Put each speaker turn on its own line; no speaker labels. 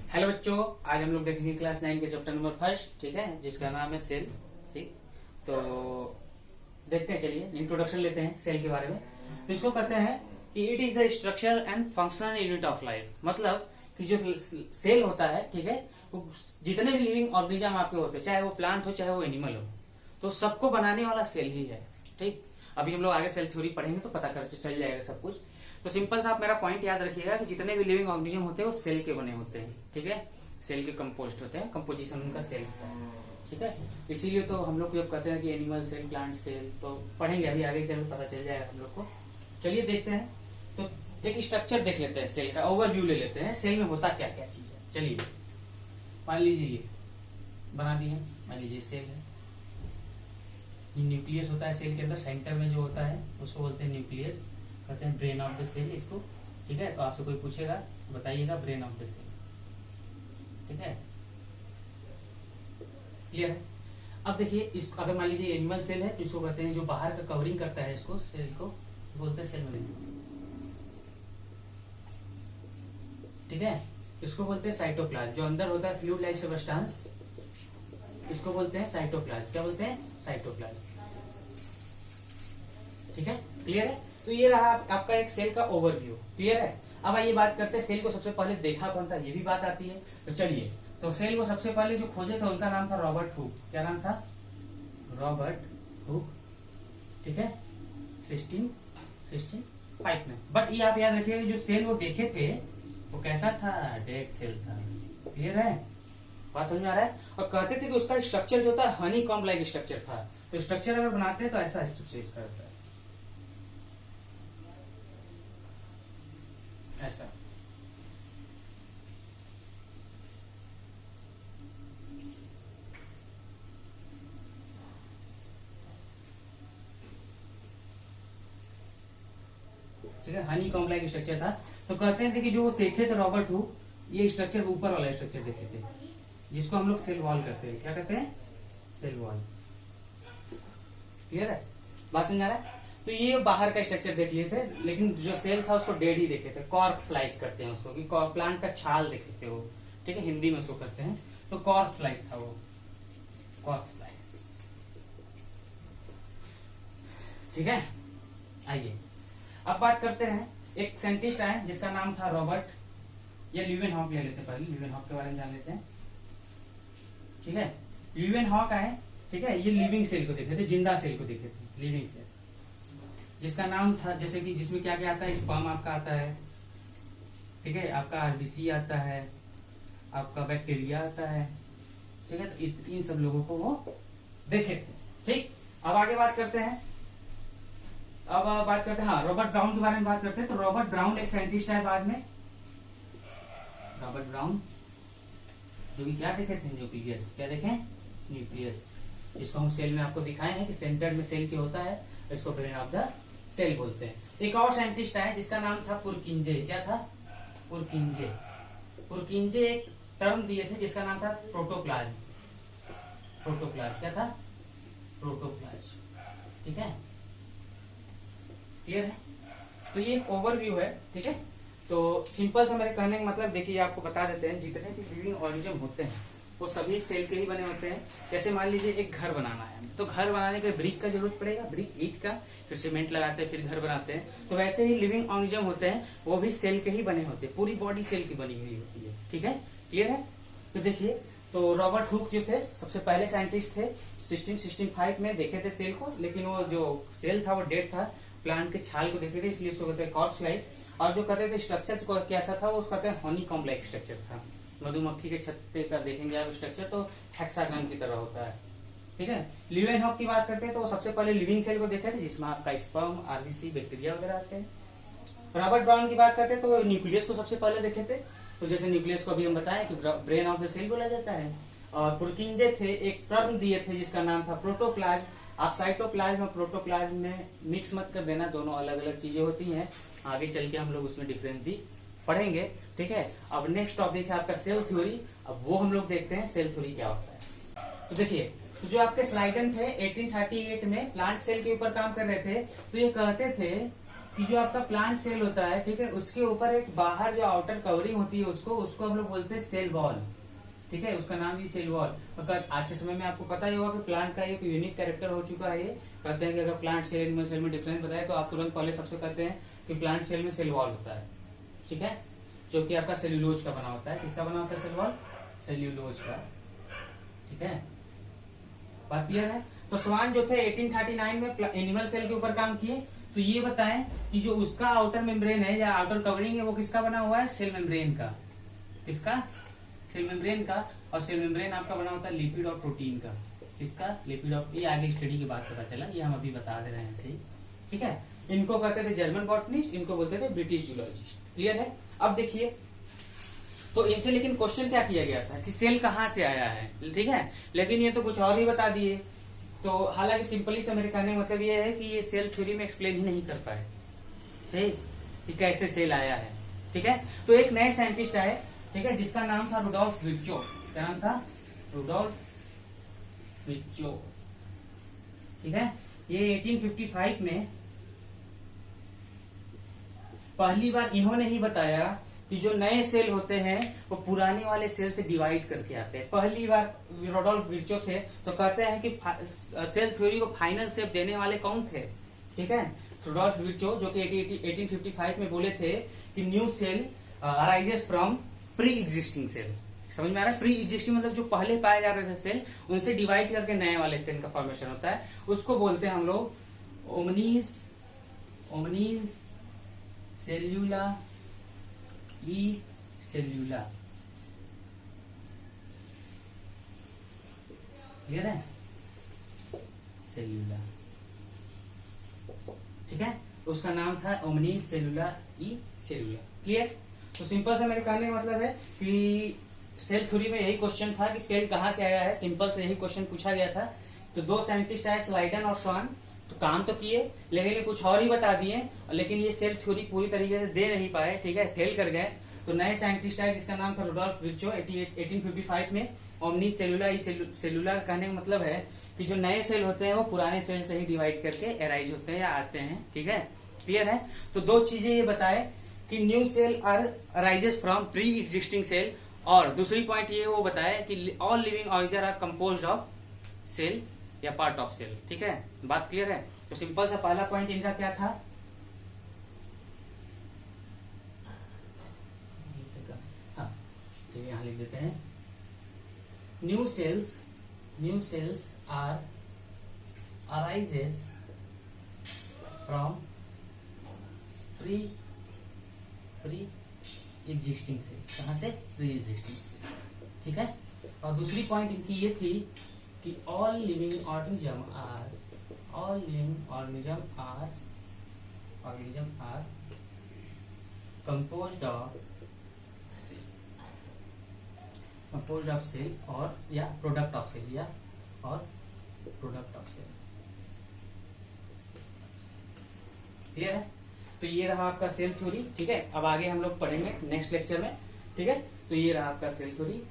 Hello बच्चों, आज हम लोग देखेंगे क्लास 9 के चैप्टर नंबर फर्स्ट, ठीक है, जिसका नाम है सेल। ठीक, तो देखते हैं, चलिए इंट्रोडक्शन लेते हैं सेल के बारे में। तो इसको कहते हैं कि it is the structure and functional unit of life. मतलब कि जो सेल होता है, ठीक है, वो जितने भी लिविंग ऑर्गेनिज्म आपके होते हैं, चाहे वो प्लांट हो चाहे वो एनिमल हो, तो सबको बनाने वाला सेल ही है। ठीक, अभी हम लोग आगे सेल थ्योरी पढ़ेंगे तो पता कर चल जाएगा सब कुछ। तो सिंपल सा आप मेरा पॉइंट याद रखिएगा कि जितने भी लिविंग ऑर्गेनिज्म होते हैं वो सेल के बने होते हैं। ठीक है, सेल के कंपोस्ट होते हैं, कंपोजिशन उनका सेल होता है। ठीक है, इसीलिए तो हम लोग जब कहते हैं कि एनिमल सेल, प्लांट सेल, तो पढ़ेंगे अभी आगे चल पता चल जाएगा हम लोग को। चलिए देखते हैं, तो एक स्ट्रक्चर देख लेते हैं, सेल का ओवरव्यू ले लेते हैं, सेल में होता क्या क्या चीज है। चलिए मान लीजिए ये बना दिए, मान लीजिए सेल है, ये न्यूक्लियस होता है सेल के अंदर, सेंटर में जो होता है उसको बोलते हैं न्यूक्लियस, कहते हैं ब्रेन ऑफ द सेल इसको। ठीक है, तो आपसे कोई पूछेगा बताइएगा ब्रेन ऑफ द सेल। ठीक है, क्लियर है। अब देखिए, इस अगर मान लीजिए एनिमल सेल है तो इसको कहते हैं जो बाहर का कवरिंग करता है इसको, सेल को बोलते हैं सेल मेम्ब्रेन। ठीक है, इसको बोलते हैं साइटोप्लाज्म। जो अंदर होता है फ्लूइड लाइक सब्सटेंस, इसको बोलते हैं साइटोप्लाज्म। क्या बोलते हैं? साइटोप्लाज्म। ठीक है, क्लियर है। तो ये रहा आपका एक सेल का ओवरव्यू, क्लियर है। अब आइए बात करते हैं सेल को सबसे पहले देखा कौन था, ये भी बात आती है। तो चलिए, तो सेल को सबसे पहले जो खोजे थे उनका नाम था रॉबर्ट हुक। क्या नाम था? Robert Hooke. ठीक है, 1665 में। बट ये आप याद रखिएगा, जो सेल वो देखे थे वो कैसा था? डेड सेल था। क्लियर है, बात समझ में आ रहा है। और कहते थे कि उसका स्ट्रक्चर जो था हनी कॉम्ब लाइक स्ट्रक्चर था। तो स्ट्रक्चर अगर बनाते हैं तो ऐसा स्ट्रक्चर इसका होता है, ऐसा। ठीक है, हनी कॉम्ब लाइक स्ट्रक्चर था। तो कहते हैं कि जो वो देखे थे रॉबर्ट हुक, ये स्ट्रक्चर ऊपर वाला स्ट्रक्चर देखे थे, जिसको हम लोग सेल वॉल कहते हैं। क्या कहते हैं? Cell wall. क्लियर है, बात समझ आ रहा है। तो ये बाहर का स्ट्रक्चर देख लिए थे, लेकिन जो सेल था उसको डेड ही देखे थे। कॉर्क स्लाइस करते हैं उसको, कि प्लांट का छाल देखे थे वो। ठीक है, हिंदी में उसको कहते हैं। तो कॉर्क स्लाइस था वो, कॉर्क स्लाइस। ठीक है, आइए अब बात करते हैं, एक साइंटिस्ट आए जिसका नाम था रॉबर्ट या ल्यूवेनहॉक ले लेते हैं। पहले ल्यूवेनहॉक के बारे में जान लेते हैं। ठीक है, ल्यूवेनहॉक आए, ठीक है, ये लिविंग सेल को देखे थे, जिंदा सेल को देखे थे, लिविंग सेल, जिसका नाम था, जैसे कि जिसमें क्या क्या आता है, स्पर्म आपका आता है, ठीक है, आपका आरबीसी आता है, आपका बैक्टीरिया आता है। ठीक है, तो इन सब लोगों को वो देखे थे। ठीक, अब आगे बात करते हैं, अब बात करते हैं, हाँ, रॉबर्ट ब्राउन के बारे में बात करते हैं। तो रॉबर्ट ब्राउन एक साइंटिस्ट है बाद में, रॉबर्ट ब्राउन, जो कि क्या देखे थे? न्यूक्लियस। क्या देखे? न्यूक्लियस, जिसको हम सेल में आपको दिखाए हैं कि सेंटर में सेल के होता है, इसको ब्रेन ऑफ द सेल बोलते हैं। एक और साइंटिस्ट है जिसका नाम था पुरकिंजे। क्या था? पुरकिंजे। पुरकिंजे एक टर्म दिए थे जिसका नाम था प्रोटोप्लाज्म। प्रोटोप्लाज्म क्या था? प्रोटोप्लाज्म। ठीक है, क्लियर है। तो ये एक ओवरव्यू है। ठीक है, तो सिंपल सा मेरे कहने का मतलब देखिए, आपको बता देते हैं, जितने भी लिविंग ऑर्गेनिज्म होते हैं वो सभी सेल के ही बने होते हैं। जैसे मान लीजिए एक घर बनाना है, तो घर बनाने के लिए ब्रिक का जरूरत पड़ेगा, ब्रिक ईंट का, फिर सीमेंट लगाते हैं, फिर घर बनाते हैं। तो वैसे ही लिविंग ऑर्गेनिज्म होते हैं, वो भी सेल के ही बने होते हैं, पूरी बॉडी सेल की बनी हुई होती है। ठीक है, क्लियर है। तो देखिए, तो रॉबर्ट हुक जो थे सबसे पहले साइंटिस्ट थे, 1665 में देखे थे सेल को, लेकिन वो जो सेल था वो डेड था, प्लांट के छाल को देखे थे, इसलिए उसको कहते हैं कॉर्क स्लाइस। और जो कहते थे स्ट्रक्चर कैसा था, वो कहते हैं हनी कॉम्ब लाइक स्ट्रक्चर था। मधुमक्खी के छत्ते का देखेंगे आप स्ट्रक्चर, तो हेक्सागन की तरह होता है। ठीक है, ल्यूवेनहॉक की बात करते हैं तो सबसे पहले लिविंग सेल को देखे थे, जिसमें आपका स्पर्म, आरबीसी, बैक्टीरिया वगैरह आते हैं। रॉबर्ट ब्राउन की बात करते हैं तो न्यूक्लियस को सबसे पहले देखे थे। तो जैसे न्यूक्लियस को अभी हम बताएं कि ब्रेन ऑफ द सेल बोला जाता है। और पुरकिंजे थे, एक टर्म दिए थे जिसका नाम था प्रोटोप्लाज्म। आप साइटोप्लाज्म और प्रोटोप्लाज्म में मिक्स मत कर देना, दोनों अलग अलग चीजें होती हैं। आगे चल के हम लोग उसमें डिफरेंस भी पढ़ेंगे। ठीक है, अब नेक्स्ट टॉपिक है आपका सेल थ्योरी। अब वो हम लोग देखते हैं सेल थ्योरी क्या होता है। तो देखिए, तो जो आपके स्लाइडन थे 1838 में प्लांट सेल के ऊपर काम कर रहे थे, तो ये कहते थे कि जो आपका प्लांट सेल होता है, ठीक है, उसके ऊपर एक बाहर जो आउटर कवरिंग होती है उसको हम लोग बोलते हैं सेल वॉल, ठीक है, उसका नाम भी सेल वॉल। मतलब आज के समय में आपको पता ही होगा कि प्लांट का एक यूनिक कैरेक्टर हो चुका है। ये कहते हैं कि अगर प्लांट सेल एनिमल सेल में डिफरेंस बताए तो आप तुरंत पहले सबसे कहते हैं कि प्लांट सेल में सेल वॉल होता है, ठीक है, जो कि आपका सेल्यूलोज का बना होता है। किसका बना होता है सेल वॉल? सेल्यूलोज का, ठीक है, बात क्लियर है। तो स्वान जो थे 1839 में एनिमल सेल के ऊपर काम किए। तो ये बताएं कि जो उसका आउटर मेम्ब्रेन है या आउटर कवरिंग है वो किसका बना हुआ है? सेल मेम्ब्रेन का। किसका? सेल मेम्ब्रेन का। और सेल मेम्ब्रेन आपका बना होता है लिपिड और प्रोटीन का। किसका? लिपिड और, ये आगे स्टडी के बाद पता चला, ये हम अभी बता दे रहे हैं सही, ठीक है। इनको कहते थे जर्मन बॉटनिस्ट, इनको बोलते थे ब्रिटिश जूलॉजिस्ट। क्लियर है। अब देखिए, तो इनसे लेकिन क्वेश्चन क्या किया गया था कि सेल कहाँ से आया है, ठीक है, लेकिन ये तो कुछ और ही बता दिए। तो हालांकि सिंपली से मेरे कहने का मतलब ये है कि ये सेल थ्योरी में एक्सप्लेन ही नहीं कर पाए, ठीक, कि कैसे सेल आया है, ठीक है। तो एक नए साइंटिस्ट आए, ठीक है, जिसका नाम था रुडोल्फ विर्चो। क्या नाम था? रुडोल्फ विर्चो, ठीक है। ये 1855 में पहली बार इन्होंने ही बताया कि जो नए सेल होते हैं वो पुराने वाले सेल से डिवाइड करके आते हैं। पहली बार रुडोल्फ विर्चो थे, तो कहते हैं कि सेल थ्योरी को फाइनल शेप देने वाले कौन थे, ठीक है, रुडोल्फ विर्चो, जो कि 1855 में बोले थे कि new cell arises from pre existing cell. समझ में आ रहा है? प्री एग्जिस्टिंग मतलब जो पहले पाए जा रहे थे सेल, उनसे डिवाइड करके नए वाले सेल का फॉर्मेशन होता है। उसको बोलते हैं हम लोग ओमनीज सेल्यूला ई सेल्यूला। क्लियर है? सेल्यूला, ठीक है, तो उसका नाम था ओमनीज सेल्यूला ई सेल्यूला। क्लियर। तो सिंपल सा मेरे कहने का मतलब है कि सेल थ्योरी में यही क्वेश्चन था कि सेल कहाँ से आया है, सिंपल से यही क्वेश्चन पूछा गया था। तो दो साइंटिस्ट आए, स्लाइडन और स्वान, तो काम तो किए लेकिन ये कुछ और ही बता दिए, लेकिन ये सेल थ्योरी पूरी तरीके से दे नहीं पाए, ठीक है, फेल कर गए। तो नए साइंटिस्ट आए जिसका नाम था रुडोल्फ विर्चो 1855 में। ओमनी सेलुला ई सेलुला कहने का मतलब है कि जो नए सेल होते हैं वो पुराने सेल से ही डिवाइड करके एराइज होते हैं या आते हैं, ठीक है, क्लियर है। तो दो चीजें ये बताए कि new cell are arises from pre existing cell, और दूसरी पॉइंट ये वो बताया कि all living organism are composed of cell या पार्ट ऑफ सेल, ठीक है, बात क्लियर है। तो सिंपल सा पहला पॉइंट इनका क्या था? हाँ, चलिए यहां लिख देते हैं, new cells are arises from pre existing cell. कहां से? प्री एग्जिस्टिंग सेल, ठीक है। और दूसरी पॉइंट इनकी ये थी कि all living organism are composed of cell और या प्रोडक्ट ऑफ सेल क्लियर है। तो ये रहा आपका सेल थ्योरी, ठीक है। अब आगे हम लोग पढ़ेंगे नेक्स्ट लेक्चर में, ठीक है। तो ये रहा आपका सेल थ्योरी।